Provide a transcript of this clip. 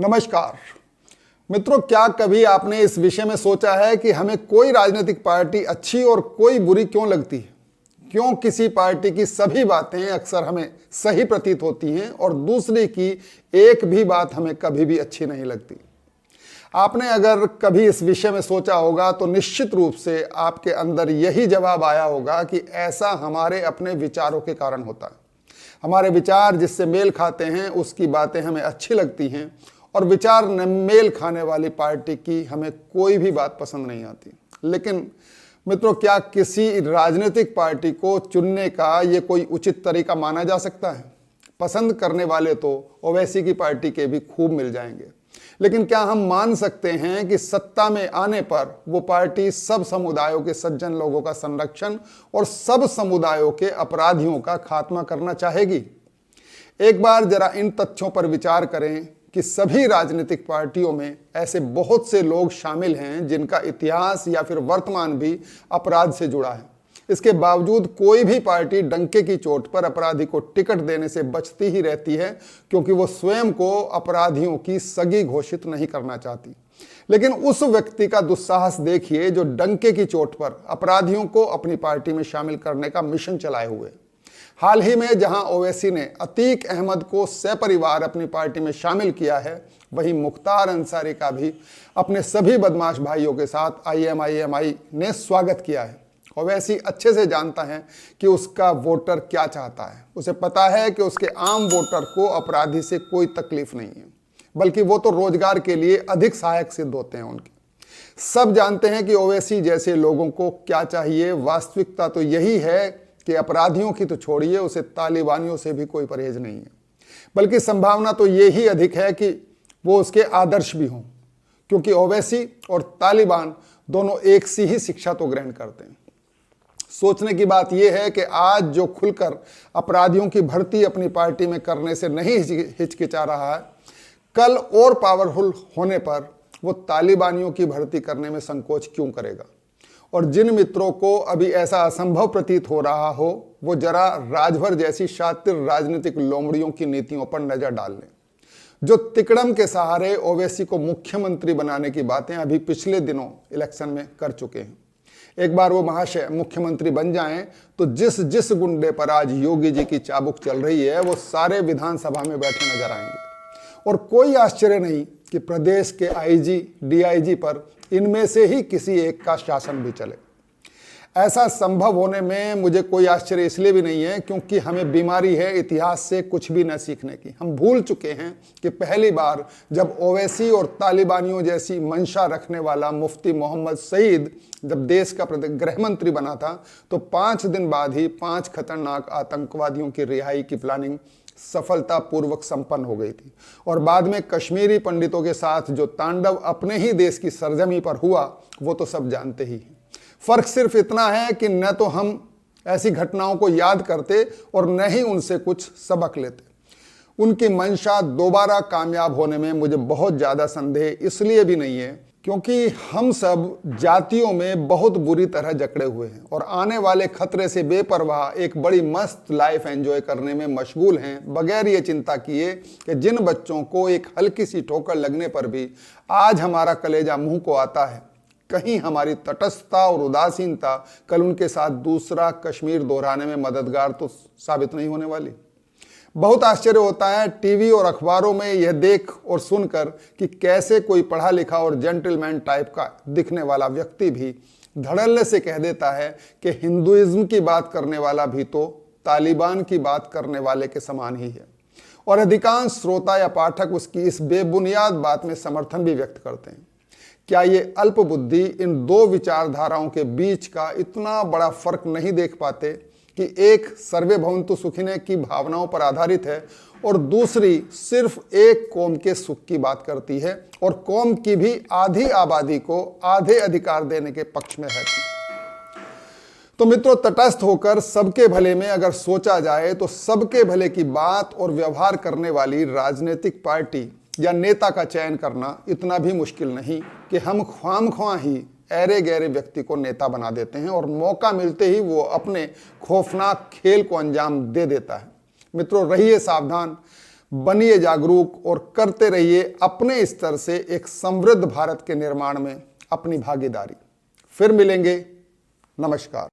नमस्कार मित्रों, क्या कभी आपने इस विषय में सोचा है कि हमें कोई राजनीतिक पार्टी अच्छी और कोई बुरी क्यों लगती है? क्यों किसी पार्टी की सभी बातें अक्सर हमें सही प्रतीत होती हैं और दूसरी की एक भी बात हमें कभी भी अच्छी नहीं लगती? आपने अगर कभी इस विषय में सोचा होगा तो निश्चित रूप से आपके अंदर यही जवाब आया होगा कि ऐसा हमारे अपने विचारों के कारण होता है। हमारे विचार जिससे मेल खाते हैं उसकी बातें हमें अच्छी लगती हैं और विचार न मेल खाने वाली पार्टी की हमें कोई भी बात पसंद नहीं आती। लेकिन मित्रों, क्या किसी राजनीतिक पार्टी को चुनने का ये कोई उचित तरीका माना जा सकता है? पसंद करने वाले तो ओवैसी की पार्टी के भी खूब मिल जाएंगे, लेकिन क्या हम मान सकते हैं कि सत्ता में आने पर वो पार्टी सब समुदायों के सज्जन लोगों का संरक्षण और सब समुदायों के अपराधियों का खात्मा करना चाहेगी? एक बार जरा इन तथ्यों पर विचार करें कि सभी राजनीतिक पार्टियों में ऐसे बहुत से लोग शामिल हैं जिनका इतिहास या फिर वर्तमान भी अपराध से जुड़ा है। इसके बावजूद कोई भी पार्टी डंके की चोट पर अपराधी को टिकट देने से बचती ही रहती है, क्योंकि वो स्वयं को अपराधियों की सगी घोषित नहीं करना चाहती। लेकिन उस व्यक्ति का दुस्साहस देखिए जो डंके की चोट पर अपराधियों को अपनी पार्टी में शामिल करने का मिशन चलाए हुए। हाल ही में जहां ओवैसी ने अतीक अहमद को सपरिवार अपनी पार्टी में शामिल किया है, वहीं मुख्तार अंसारी का भी अपने सभी बदमाश भाइयों के साथ IMIMI ने स्वागत किया है। ओवैसी अच्छे से जानता है कि उसका वोटर क्या चाहता है। उसे पता है कि उसके आम वोटर को अपराधी से कोई तकलीफ नहीं है, बल्कि वो तो रोजगार के लिए अधिक सहायक सिद्ध होते हैं उनके। सब जानते हैं कि ओवैसी जैसे लोगों को क्या चाहिए। वास्तविकता तो यही है कि अपराधियों की तो छोड़िए, उसे तालिबानियों से भी कोई परहेज नहीं है, बल्कि संभावना तो यही अधिक है कि वो उसके आदर्श भी हों, क्योंकि ओवैसी और तालिबान दोनों एक सी ही शिक्षा तो ग्रहण करते हैं। सोचने की बात यह है कि आज जो खुलकर अपराधियों की भर्ती अपनी पार्टी में करने से नहीं हिचकिचा रहा है, कल और पावरफुल होने पर वो तालिबानियों की भर्ती करने में संकोच क्यों करेगा? और जिन मित्रों को अभी ऐसा असंभव प्रतीत हो रहा हो, वो जरा राजभर जैसी शातिर राजनीतिक लोमड़ियों की नीतियों पर नजर डाल लें, जो तिकड़म के सहारे ओवैसी को मुख्यमंत्री बनाने की बातें अभी पिछले दिनों इलेक्शन में कर चुके हैं। एक बार वो महाशय मुख्यमंत्री बन जाएं तो जिस जिस गुंडे पर आज योगी जी की चाबुक चल रही है, वो सारे विधानसभा में बैठे नजर आएंगे। और कोई आश्चर्य नहीं कि प्रदेश के IG, DIG पर इनमें से ही किसी एक का शासन भी चले। ऐसा संभव होने में मुझे कोई आश्चर्य इसलिए भी नहीं है क्योंकि हमें बीमारी है इतिहास से कुछ भी न सीखने की। हम भूल चुके हैं कि पहली बार जब ओवैसी और तालिबानियों जैसी मंशा रखने वाला मुफ्ती मोहम्मद सईद जब देश का गृह मंत्री बना था, तो 5 दिन बाद ही 5 खतरनाक आतंकवादियों की रिहाई की प्लानिंग सफलतापूर्वक संपन्न हो गई थी। और बाद में कश्मीरी पंडितों के साथ जो तांडव अपने ही देश की सरजमी पर हुआ, वो तो सब जानते ही हैं। फर्क सिर्फ इतना है कि न तो हम ऐसी घटनाओं को याद करते और न ही उनसे कुछ सबक लेते। उनकी मंशा दोबारा कामयाब होने में मुझे बहुत ज़्यादा संदेह इसलिए भी नहीं है क्योंकि हम सब जातियों में बहुत बुरी तरह जकड़े हुए हैं और आने वाले खतरे से बेपरवाह एक बड़ी मस्त लाइफ एंजॉय करने में मशगूल हैं, बगैर ये चिंता किए कि जिन बच्चों को एक हल्की सी ठोकर लगने पर भी आज हमारा कलेजा मुंह को आता है, कहीं हमारी तटस्थता और उदासीनता कल उनके साथ दूसरा कश्मीर दोहराने में मददगार तो साबित नहीं होने वाली। बहुत आश्चर्य होता है टीवी और अखबारों में यह देख और सुनकर कि कैसे कोई पढ़ा लिखा और जेंटलमैन टाइप का दिखने वाला व्यक्ति भी धड़ल्ले से कह देता है कि हिंदुइज्म की बात करने वाला भी तो तालिबान की बात करने वाले के समान ही है। और अधिकांश श्रोता या पाठक उसकी इस बेबुनियाद बात में समर्थन भी व्यक्त करते हैं। क्या ये अल्प बुद्धि इन दो विचारधाराओं के बीच का इतना बड़ा फर्क नहीं देख पाते कि एक सर्वे भवन्तु सुखिने की भावनाओं पर आधारित है और दूसरी सिर्फ एक कौम के सुख की बात करती है और कौम की भी आधी आबादी को आधे अधिकार देने के पक्ष में रहती है? तो मित्रों, तटस्थ होकर सबके भले में अगर सोचा जाए तो सबके भले की बात और व्यवहार करने वाली राजनीतिक पार्टी या नेता का चयन करना इतना भी मुश्किल नहीं कि हम ख्वामख्वाह ही ऐरे गहरे व्यक्ति को नेता बना देते हैं और मौका मिलते ही वो अपने खौफनाक खेल को अंजाम दे देता है। मित्रों, रहिए सावधान। बनिए जागरूक और करते रहिए अपने स्तर से एक समृद्ध भारत के निर्माण में अपनी भागीदारी। फिर मिलेंगे। नमस्कार।